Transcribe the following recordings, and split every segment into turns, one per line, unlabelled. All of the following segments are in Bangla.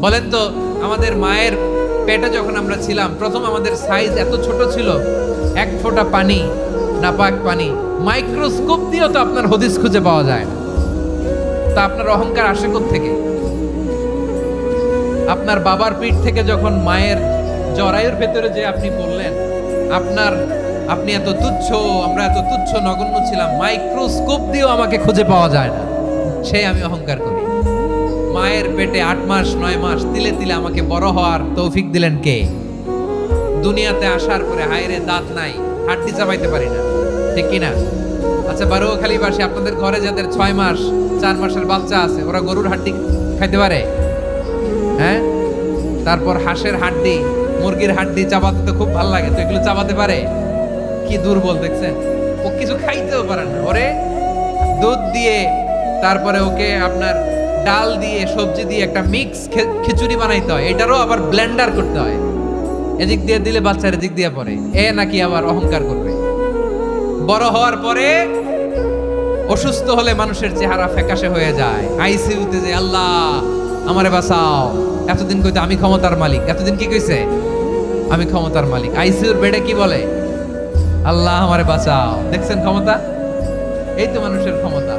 বলেন তো, আমাদের মায়ের পেটে যখন আমরা ছিলাম, প্রথম আমাদের সাইজ এত ছোট ছিল, এক ফোঁটা পানি, নাপাক পানি, মাইক্রোস্কোপ দিয়েও তো আপনার হদিস খুঁজে পাওয়া যায় না। তা আপনার অহংকার আসে থেকে? আপনার বাবার পিঠ থেকে যখন মায়ের জরায়ুর ভেতরে যে আপনি বললেন আপনি এত তুচ্ছ, আমরা এত তুচ্ছ নগণ্য ছিলাম, মাইক্রোস্কোপ দিয়েও আমাকে খুঁজে পাওয়া যায় না, সেই আমি অহংকার করি। মায়ের পেটে 8 মাস 9 মাস তিলে তিলে আমাকে বড় হওয়ার তৌফিক দিলেন কে? দুনিয়াতে আসার পরে হায়রে দাঁত নাই, হাড্ডি চাবাইতে পারি না, ঠিক কিনা? আচ্ছা, বারোখালীবাসী, আপনাদের ঘরে যাদের 6 মাস 4 মাসের বাচ্চা আছে, ওরা গরুর হাড্ডি খাইতে পারে? হ্যাঁ। তারপর হাঁসের হাড্ডি, মুরগির হাড্ডি চাবাতে তো খুব ভালো লাগে, তো এগুলো চাবাতে পারে? কি দুর্বল দেখছেন, ও কিছু খাইতেও পারে না। ওরে দুধ দিয়ে, তারপরে ওকে আপনার ডাল দিয়ে, সবজি দিয়ে একটা মিক্স খিচুড়ি বানাইতে হয়, এটারও আবার ব্লেন্ডার করতে হয়। এদিক দিয়ে দিলে বাচ্চার এদিক দিয়ে পড়ে, এ নাকি আবার অহংকার করবে। বড় হওয়ার পরে অসুস্থ হলে মানুষের চেহারা ফ্যাকাশে হয়ে যায়, আইসিইউতে যে আল্লাহ আমারে বাঁচাও, এতদিন কইতে আমি ক্ষমতার মালিক, এতদিন কি কইছে আমি ক্ষমতার মালিক, আইসিইউর বেডে কি বলে আল্লাহ আমারে বাঁচাও। দেখছেন ক্ষমতা? এই তো মানুষের ক্ষমতা,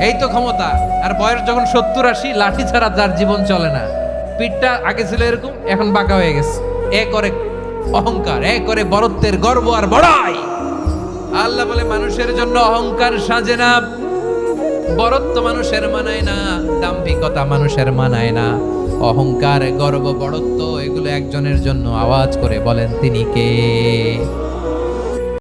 এই তো ক্ষমতা। আর বয়স যখন 70-80, লাঠি ছাড়া যার জীবন চলে না, পিঠটা আগে ছিল এরকম, এখন বাঁকা হয়ে গেছে। এ করে অহংকার, এ করে বড়ত্বের গর্ব আর বড়াই। আল্লাহ বলে মানুষের জন্য অহংকার সাজে না, বড়ত্ব মানুষের মানায় না, দাম্ভিকতা মানুষের মানায় না। অহংকার, গর্ব, বড়ত্ব এগুলো একজনের জন্য। আওয়াজ করে বলেন তিনি কে?